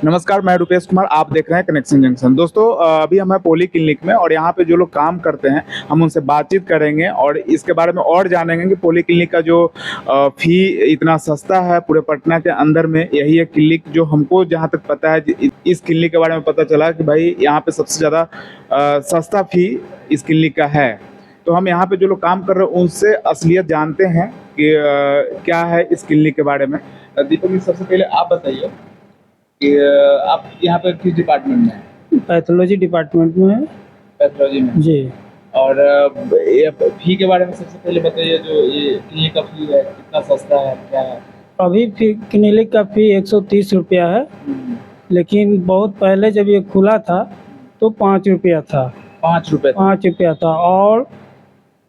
नमस्कार, मैं रुपेश कुमार। आप देख रहे हैं कनेक्शन जंक्शन। दोस्तों, अभी हम हैं पोली क्लिनिक में और यहाँ पे जो लोग काम करते हैं हम उनसे बातचीत करेंगे और इसके बारे में और जानेंगे कि पोली क्लिनिक का जो फ़ी इतना सस्ता है पूरे पटना के अंदर में। यही एक क्लिनिक जो हमको जहाँ तक पता है, इस क्लिनिक के बारे में पता चला कि भाई यहाँ पे सबसे ज़्यादा सस्ता फ़ी इस क्लिनिक का है। तो हम यहाँ पे जो लोग काम कर रहे हैं उनसे असलियत जानते हैं कि क्या है इस क्लिनिक के बारे में। दीपक जी, सबसे पहले आप बताइए कि आप यहाँ पे किस डिपार्टमेंट में हैं? पैथोलॉजी डिपार्टमेंट में है। पैथोलॉजी में जी। और ये फी के बारे में सबसे पहले बताइए, जो ये क्लिनिक का फी है कितना सस्ता है, क्या है? अभी क्लिनिक का फी 130 रुपया है, लेकिन बहुत पहले जब ये खुला था तो 5 रुपया था। 5 रुपये? 5 रुपया था और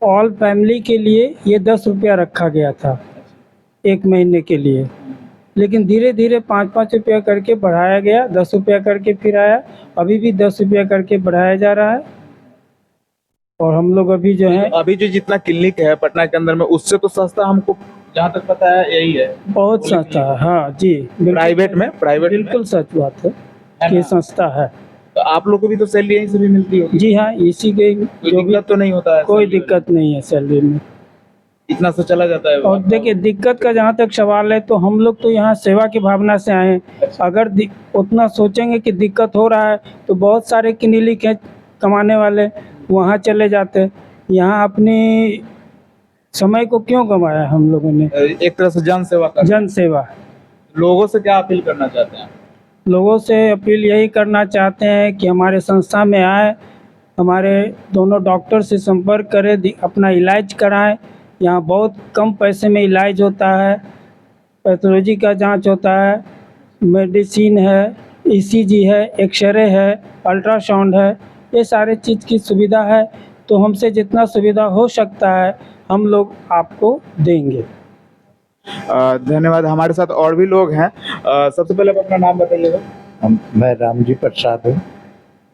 ऑल फैमिली के लिए ये 10 रुपया रखा गया था 1 महीने के लिए, लेकिन धीरे धीरे 5-5 रुपया करके बढ़ाया गया, 10 रुपया करके फिर आया, अभी भी 10 रुपया करके बढ़ाया जा रहा है। और हम लोग अभी जो है अभी जो जितना क्लिनिक है पटना के अंदर में उससे तो सस्ता हमको जहाँ तक पता है यही है, बहुत सस्ता है। हाँ जी, प्राइवेट बिल्कुल सच बात है कि सस्ता है। तो आप लोग को भी तो सैलरी यहीं से भी मिलती होगी? जी हाँ, इसी के कोई जो भी दिक्कत तो नहीं होता है? कोई दिक्कत नहीं है सैलरी में। इतना से चला जाता है? और देखिए, दिक्कत का जहाँ तक सवाल है तो हम लोग तो यहाँ सेवा की भावना से आए हैं। अगर उतना सोचेंगे कि दिक्कत हो रहा है तो बहुत सारे क्लिनिक हैं कमाने वाले, वहाँ चले जाते। यहाँ अपनी समय को क्यों गंवाया हम लोगों ने? एक तरह से जन सेवा जन सेवा। लोगों से क्या अपील करना चाहते हैं? लोगों से अपील यही करना चाहते हैं कि हमारे संस्था में आए, हमारे दोनों डॉक्टर से संपर्क करें, अपना इलाज कराएं। यहाँ बहुत कम पैसे में इलाज होता है, पैथोलॉजी का जांच होता है, मेडिसिन है, ईसीजी है, एक्सरे है, अल्ट्रासाउंड है, ये सारे चीज़ की सुविधा है। तो हमसे जितना सुविधा हो सकता है हम लोग आपको देंगे। धन्यवाद। हमारे साथ और भी लोग हैं। सबसे पहले आप अपना नाम बताइएगा। मैं रामजी प्रसाद हूँ।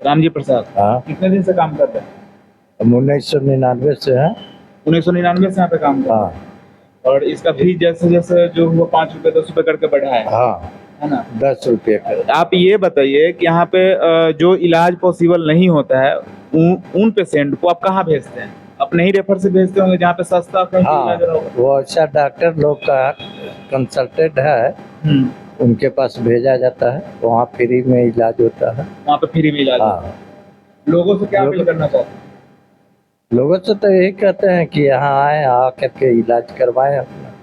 रामजी प्रसाद? हाँ। कितने दिन से काम कर रहे हैं? हम 1999 से हैं। 1999 से यहाँ पे काम कर रहे हैं? हाँ। और इसका फीस जैसे जैसे जो हुआ 5 रुपये 10 रुपये करके बढ़ा है? हाँ, है ना? 10 रुपये का। आप ये बताइए कि यहाँ पे जो इलाज पॉसिबल नहीं होता है उन पेशेंट को आप कहाँ भेजते हैं? अपने ही रेफर से भेजते होंगे जहाँ पे सस्ता हाँ, इलाज होगा? वो अच्छा डॉक्टर लोग का कंसल्टेंट है, उनके पास भेजा जाता है, वहाँ फ्री में इलाज होता है। वहाँ पे फ्री में इलाज होता है। लोगों से क्या अपील करना चाहते हैं? लोगों से तो यही कहते हैं कि यहाँ आए, आ करके इलाज करवाएं अपना,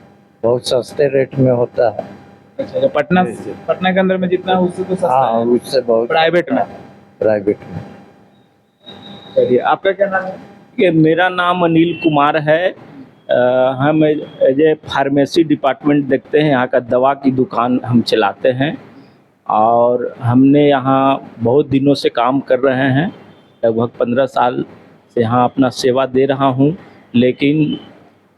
बहुत सस्ते रेट में होता है। अच्छा, तो पटना के अंदर में जितना है उससे तो सस्ता हाँ, है? उससे बहुत। प्राइवेट में? चलिए, आपका क्या नाम है? कि मेरा नाम अनिल कुमार है। हम एज ए फार्मेसी डिपार्टमेंट देखते हैं, यहाँ का दवा की दुकान हम चलाते हैं और हमने यहाँ बहुत दिनों से काम कर रहे हैं, लगभग 15 साल से यहाँ अपना सेवा दे रहा हूँ। लेकिन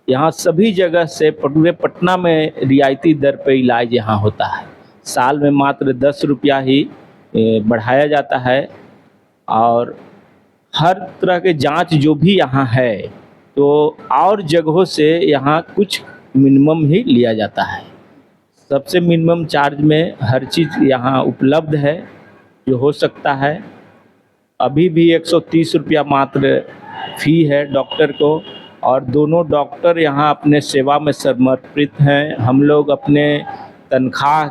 यहाँ सभी जगह से पूरे पटना में रियायती दर पे इलाज यहाँ होता है। साल में मात्र 10 रुपया ही बढ़ाया जाता है और हर तरह के जांच जो भी यहाँ है तो और जगहों से यहाँ कुछ मिनिमम ही लिया जाता है। सबसे मिनिमम चार्ज में हर चीज़ यहाँ उपलब्ध है जो हो सकता है। अभी भी 130 रुपया मात्र फ़ी है डॉक्टर को और दोनों डॉक्टर यहाँ अपने सेवा में समर्पित हैं। हम लोग अपने तनख्वाह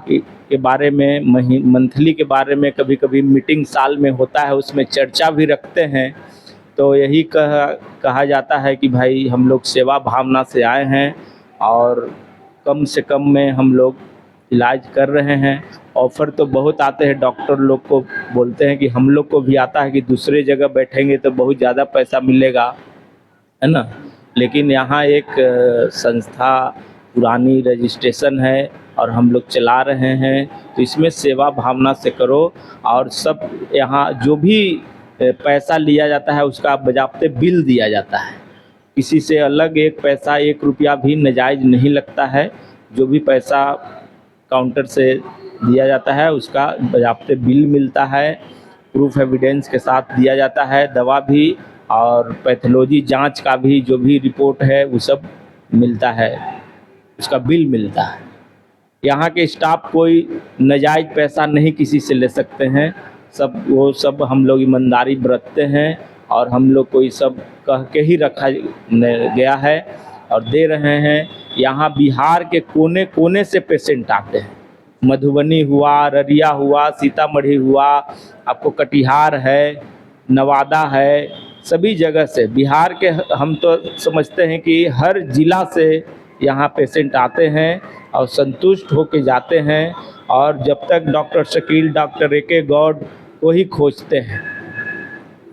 के बारे में, मंथली के बारे में कभी कभी मीटिंग साल में होता है, उसमें चर्चा भी रखते हैं। तो यही कहा जाता है कि भाई हम लोग सेवा भावना से आए हैं और कम से कम में हम लोग इलाज कर रहे हैं। ऑफ़र तो बहुत आते हैं, डॉक्टर लोग को बोलते हैं कि हम लोग को भी आता है कि दूसरे जगह बैठेंगे तो बहुत ज़्यादा पैसा मिलेगा, है ना। लेकिन यहाँ एक संस्था पुरानी रजिस्ट्रेशन है और हम लोग चला रहे हैं, तो इसमें सेवा भावना से करो। और सब यहाँ जो भी पैसा लिया जाता है उसका बजाते बिल दिया जाता है, किसी से अलग एक पैसा 1 रुपया भी नाजायज़ नहीं लगता है। जो भी पैसा काउंटर से दिया जाता है उसका बजाते बिल मिलता है, प्रूफ एविडेंस के साथ दिया जाता है। दवा भी और पैथोलॉजी जांच का भी जो भी रिपोर्ट है वो सब मिलता है, उसका बिल मिलता है। यहाँ के स्टाफ कोई नाजायज़ पैसा नहीं किसी से ले सकते हैं, सब हम लोग ईमानदारी बरतते हैं और हम लोग को ये सब कह के ही रखा गया है और दे रहे हैं। यहाँ बिहार के कोने कोने से पेशेंट आते हैं, मधुबनी हुआ, अररिया हुआ, सीतामढ़ी हुआ, आपको कटिहार है, नवादा है, सभी जगह से बिहार के हम तो समझते हैं कि हर ज़िला से यहाँ पेशेंट आते हैं और संतुष्ट होके जाते हैं। और जब तक doctor Shakeel, doctor A K. Gaur को ही खोजते हैं,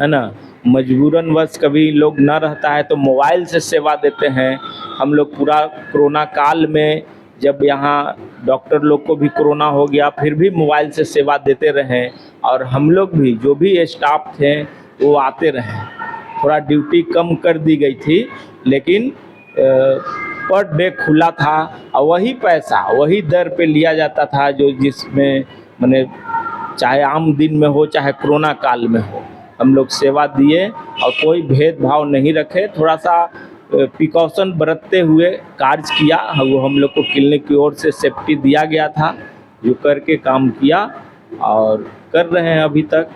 है ना। मजबूरन वश कभी लोग न रहता है तो मोबाइल से सेवा देते हैं। हम लोग पूरा कोरोना काल में जब यहाँ डॉक्टर लोग को भी कोरोना हो गया फिर भी मोबाइल से सेवा देते रहे और हम लोग भी जो भी स्टाफ थे वो आते रहे। थोड़ा ड्यूटी कम कर दी गई थी लेकिन पर डे खुला था और वही पैसा वही दर पे लिया जाता था जो जिसमें मैंने चाहे आम दिन में हो चाहे कोरोना काल में हो, हम लोग सेवा दिए और कोई भेदभाव नहीं रखे। थोड़ा सा प्रिकॉशन बरतते हुए कार्य किया, वो हम लोग को क्लिनिक की ओर से सेफ्टी दिया गया था जो करके काम किया और कर रहे हैं अभी तक।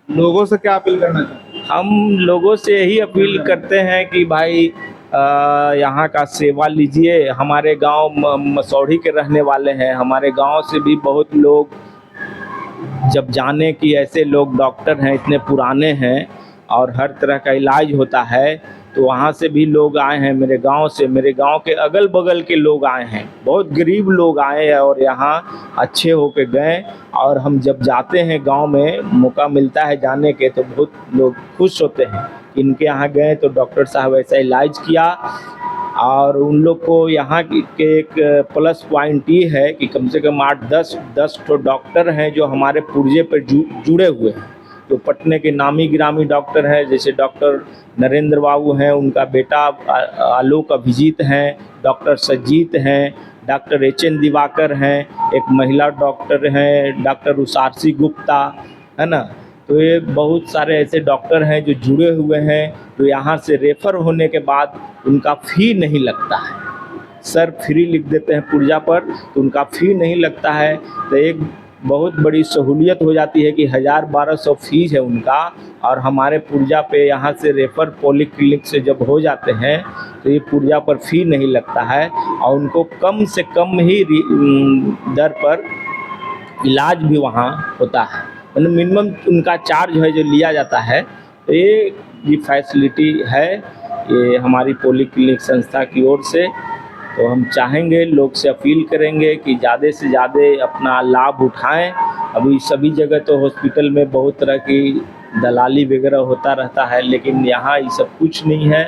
लोगों से क्या अपील करना चाहते हैं? हम लोगों से यही अपील करते हैं कि भाई यहाँ का सेवा लीजिए। हमारे गांव मसौढ़ी के रहने वाले हैं, हमारे गांव से भी बहुत लोग जब जाने कि ऐसे लोग डॉक्टर हैं, इतने पुराने हैं और हर तरह का इलाज होता है, तो वहाँ से भी लोग आए हैं मेरे गांव से, मेरे गांव के अगल बगल के लोग आए हैं, बहुत गरीब लोग आए और यहाँ अच्छे होके गए। और हम जब जाते हैं गांव में, मौका मिलता है जाने के, तो बहुत लोग खुश होते हैं। इनके यहाँ गए तो डॉक्टर साहब ऐसा इलाज किया और उन लोग को यहाँ के एक प्लस पॉइंट ये है कि कम से कम 8-10 तो डॉक्टर हैं जो हमारे पुर्जे पर जुड़े हुए हैं, जो पटने के नामी गिरामी डॉक्टर हैं। जैसे डॉक्टर नरेंद्र बाबू हैं, उनका बेटा आलोक अभिजीत हैं, डॉक्टर सज्जीत हैं, डॉक्टर एच.एन. दिवाकर हैं, एक महिला डॉक्टर हैं डॉक्टर उषारसी गुप्ता, है ना। तो ये बहुत सारे ऐसे डॉक्टर हैं जो जुड़े हुए हैं, तो यहाँ से रेफ़र होने के बाद उनका फ़ी नहीं लगता है। सर फ्री लिख देते हैं पुर्जा पर, तो उनका फ़ी नहीं लगता है। तो एक बहुत बड़ी सहूलियत हो जाती है कि 1000-1200 फीस है उनका, और हमारे पुर्जा पे यहाँ से रेफ़र पॉलीक्लिनिक से जब हो जाते हैं तो ये पुर्जा पर फ़ी नहीं लगता है और उनको कम से कम ही दर पर इलाज भी वहाँ होता है। मतलब मिनिमम उनका चार्ज है जो लिया जाता है। तो ये फैसिलिटी है ये हमारी पॉलीक्लिनिक संस्था की ओर से। तो हम चाहेंगे, लोग से अपील करेंगे कि ज़्यादा से ज़्यादा अपना लाभ उठाएं। अभी सभी जगह तो हॉस्पिटल में बहुत तरह की दलाली वगैरह होता रहता है, लेकिन यहाँ ये सब कुछ नहीं है।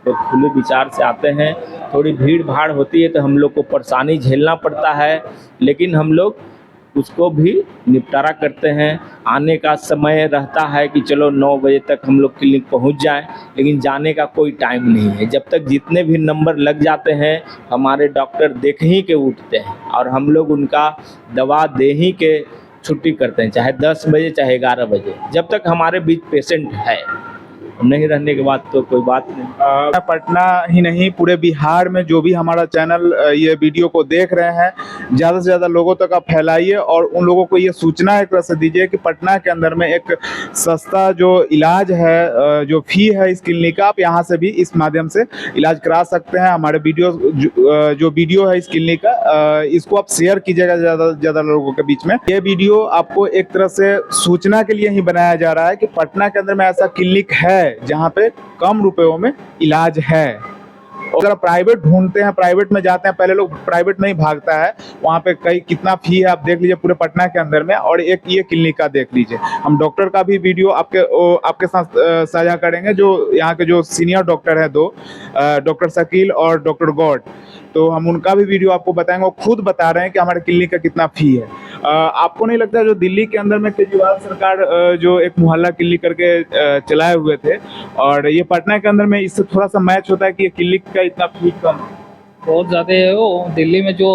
लोग खुले विचार से आते हैं। थोड़ी भीड़ भाड़ होती है तो हम लोग को परेशानी झेलना पड़ता है, लेकिन हम लोग उसको भी निपटारा करते हैं। आने का समय रहता है कि चलो 9 बजे तक हम लोग क्लिनिक पहुंच जाएं, लेकिन जाने का कोई टाइम नहीं है। जब तक जितने भी नंबर लग जाते हैं हमारे डॉक्टर देख ही के उठते हैं और हम लोग उनका दवा दे ही के छुट्टी करते हैं, चाहे 10 बजे चाहे 11 बजे, जब तक हमारे बीच पेशेंट है। नहीं रहने के बाद तो कोई बात नहीं। पटना ही नहीं, पूरे बिहार में जो भी हमारा चैनल ये वीडियो को देख रहे हैं, ज़्यादा से ज़्यादा लोगों तक आप फैलाइए और उन लोगों को ये सूचना एक तरह से दीजिए कि पटना के अंदर में एक सस्ता जो इलाज है, जो फ़ी है इस क्लिनिक का, आप यहाँ से भी इस माध्यम से इलाज करा सकते हैं। हमारे जो वीडियो है इस क्लिनिक का, इसको आप शेयर कीजिएगा ज़्यादा से ज़्यादा लोगों के बीच में। ये वीडियो आपको एक तरह से सूचना के लिए ही बनाया जा रहा है कि पटना के अंदर में ऐसा क्लिनिक है जहां पे कम रुपयों में इलाज है। अगर प्राइवेट ढूंढते हैं, प्राइवेट में जाते हैं, पहले लोग प्राइवेट में ही भागता है, वहाँ पे कई कितना फी है आप देख लीजिए पूरे पटना के अंदर में। और एक ये क्लिनिक का देख लीजिए। हम डॉक्टर का भी वीडियो आपके साथ साझा करेंगे, जो यहाँ के जो सीनियर डॉक्टर हैं, 2 डॉक्टर शकील और डॉक्टर गौड़, तो हम उनका भी वीडियो आपको बताएंगे। वो खुद बता रहे हैं कि हमारे क्लिनिक का कितना फी है। आपको नहीं लगता जो दिल्ली के अंदर में केजरीवाल सरकार जो एक मोहल्ला क्लिनिक करके चलाए हुए थे, और ये पटना के अंदर में इससे थोड़ा सा मैच होता है कि ये क्लिनिक का इतना फी कम बहुत ज़्यादा है। वो दिल्ली में जो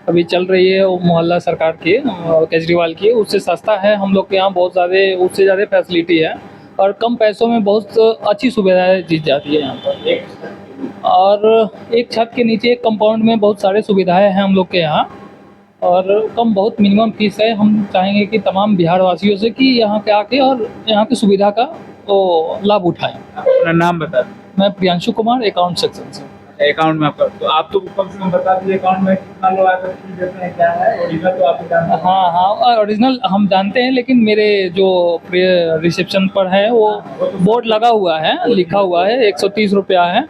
अभी चल रही है वो मोहल्ला सरकार की, केजरीवाल की, उससे सस्ता है। हम लोग के यहाँ बहुत ज़्यादा, उससे ज़्यादा फैसिलिटी है और कम पैसों में बहुत अच्छी सुविधाएं दी जाती है यहाँ पर। और एक छत के नीचे एक कंपाउंड में बहुत सारे सुविधाएं हैं हम लोग के यहाँ। और कम बहुत मिनिमम फीस है। हम चाहेंगे कि तमाम बिहार वासियों से कि यहाँ के आके और यहाँ की सुविधा का वो लाभ उठाएं। अपना नाम बता दें। मैं प्रियांशु कुमार, अकाउंट सेक्शन से। अकाउंट में आपका, तो आप तो कम से कम बता दीजिए अकाउंट में कितना लोग आकर फीस देते हैं, क्या है ओरिजिनल तो आपको जानना है। हाँ, ओरिजिनल हम जानते हैं, लेकिन मेरे जो रिसेप्शन पर है वो बोर्ड लगा हुआ है, लिखा हुआ है 130 रुपया है।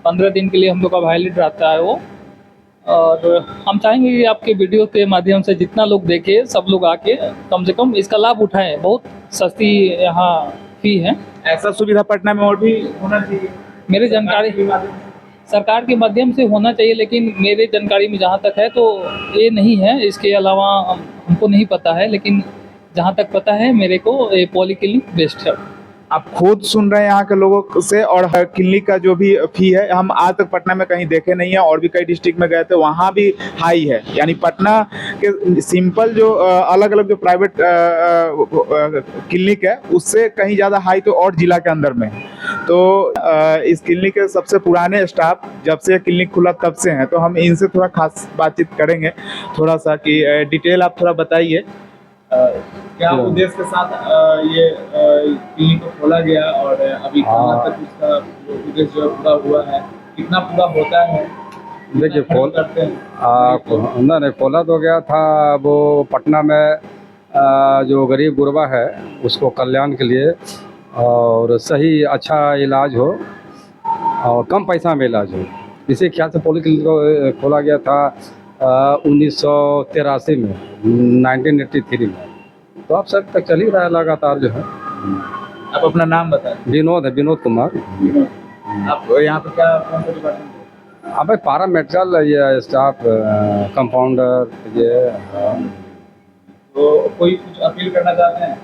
15 दिन के लिए हम लोग का वैलिड रहता है वो। और हम चाहेंगे कि आपके वीडियो के माध्यम से जितना लोग देखे, सब लोग आके कम से कम इसका लाभ उठाएं। बहुत सस्ती यहाँ फी है। ऐसा सुविधा पटना में और भी होना चाहिए मेरे जानकारी सरकार के माध्यम से होना चाहिए, लेकिन मेरे जानकारी में जहाँ तक है तो ये नहीं है। इसके अलावा हमको नहीं पता है, लेकिन जहाँ तक पता है मेरे को ये पॉलीक्लिनिक बेस्ट है। आप खुद सुन रहे हैं यहाँ के लोगों से। और हर क्लिनिक का जो भी फी है, हम आज तक पटना में कहीं देखे नहीं है, और भी कई डिस्ट्रिक्ट में गए थे, वहाँ भी हाई है। यानी पटना के सिंपल जो अलग अलग जो प्राइवेट क्लिनिक है, उससे कहीं ज़्यादा हाई तो और जिला के अंदर में है। तो इस क्लिनिक के सबसे पुराने स्टाफ जब से क्लिनिक खुला तब से हैं, तो हम इनसे थोड़ा खास बातचीत करेंगे थोड़ा सा कि डिटेल आप थोड़ा बताइए क्या उद्देश्य के साथ ये क्लिनिक को खोला गया, और अभी कहाँ तक इसका उद्देश्य जो पूरा हुआ है, कितना पूरा होता है। देखिए करते हैं नहीं खोला तो गया था वो पटना में जो गरीब गुरबा है उसको कल्याण के लिए, और सही अच्छा इलाज हो और कम पैसा में इलाज हो। इसी ख्याल से पॉलीक्लिनिक को खोला गया था 1983 में, 1983 में। तो अब सब तक चल ही रहा है लगातार जो है। आप अपना नाम बताएं। विनोद कुमार। आप यहाँ पे क्या कौन सा डिपार्टमेंट है? अब पारा मेडिकल ये स्टाफ कंपाउंडर ये। तो कोई कुछ अपील करना चाहते हैं?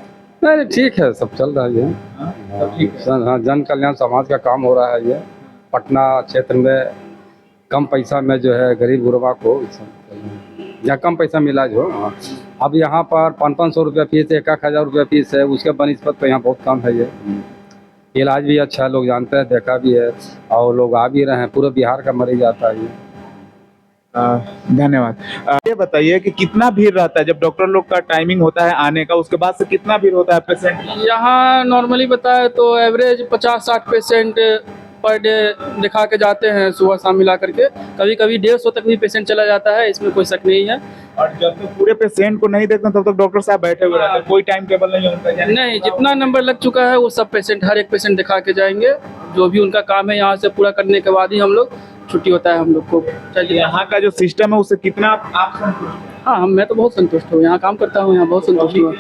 नहीं ठीक है, सब चल रहा है ये। सब ठीक है। हाँ, जन कल्याण समाज का काम हो रहा है ये। पटना क्षेत्र में कम पैसा में जो है गरीब गुरबा को जहाँ कम पैसा में इलाज हो। अब यहाँ पर 500 रुपया फीस है, 1000 रुपया फीस है, उसके बनिस्पत तो यहाँ बहुत कम है ये। इलाज भी अच्छा है, लोग जानते हैं, देखा भी है, और लोग आ भी रहे हैं। पूरे बिहार का मरीज आता है ये। धन्यवाद। ये बताइए कि कितना भीड़ रहता है जब डॉक्टर लोग का टाइमिंग होता है आने का, उसके बाद से कितना भीड़ होता है पेशेंट? यहाँ नॉर्मली बताए तो एवरेज 50-60 पेशेंट पर डे दिखा के जाते हैं, सुबह शाम मिला करके। कभी कभी 150 तक भी पेशेंट चला जाता है, इसमें कोई शक नहीं है। और जब तक पूरे पेशेंट को नहीं देखते तब तक डॉक्टर साहब बैठे हुए रहते हैं, कोई टाइम टेबल नहीं होता? नहीं, जितना नंबर लग चुका है वो सब पेशेंट, हर एक पेशेंट दिखा के जाएंगे। जो भी उनका काम है यहाँ से पूरा करने के बाद ही हम लोग छुट्टी होता है हम लोग को। चलिए, यहाँ का जो सिस्टम है उससे कितना आप संतुष्ट हैं? हाँ, मैं तो बहुत संतुष्ट हूँ, यहाँ काम करता हूँ, यहाँ बहुत संतुष्ट हूँ।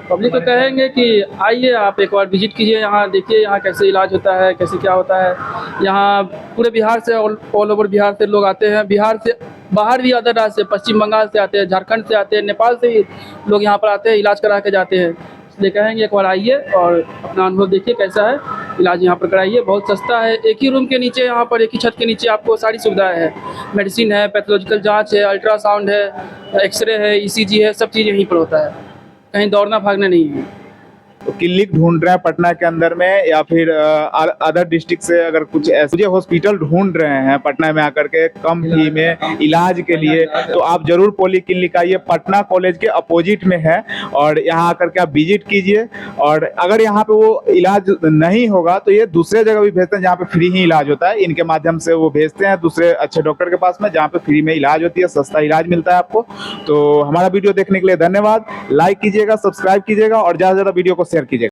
पब्लिक को कहेंगे कि आइए आप एक बार विजिट कीजिए, यहाँ देखिए यहाँ कैसे इलाज होता है, कैसे क्या होता है। यहाँ पूरे बिहार से, ऑल ओवर बिहार से लोग आते हैं। बिहार से बाहर भी अदर राज्य से, पश्चिम बंगाल से आते हैं, झारखंड से आते हैं, नेपाल से भी लोग यहाँ पर आते हैं, इलाज करा के जाते हैं। इसलिए कहेंगे एक बार आइए और अपना अनुभव देखिए कैसा है, इलाज यहाँ पर कराइए। बहुत सस्ता है, एक ही रूम के नीचे, यहाँ पर एक ही छत के नीचे आपको सारी सुविधाएं हैं। मेडिसिन है, पैथोलॉजिकल जांच है, अल्ट्रासाउंड है, एक्सरे है, ECG है, सब चीज़ यहीं पर होता है। कहीं दौड़ना भागना नहीं है। तो क्लिनिक ढूंढ रहे हैं पटना के अंदर में, या फिर अदर डिस्ट्रिक्ट से अगर कुछ ऐसे हॉस्पिटल ढूंढ रहे हैं पटना में आकर के कम फी में इलाज के लिए, तो आप जरूर पॉली क्लिनिक आइए। पटना कॉलेज के अपोजिट में है, और यहाँ आकर के आप विजिट कीजिए। और अगर यहाँ पे वो इलाज नहीं होगा तो ये दूसरे जगह भी भेजते हैं जहाँ पे फ्री ही इलाज होता है। इनके माध्यम से वो भेजते हैं दूसरे अच्छे डॉक्टर के पास में, जहाँ पे फ्री में इलाज होती है, सस्ता इलाज मिलता है आपको। तो हमारा वीडियो देखने के लिए धन्यवाद। लाइक कीजिएगा, सब्सक्राइब कीजिएगा, और ज़्यादा से ज़्यादा वीडियो को शेयर कीजिएगा।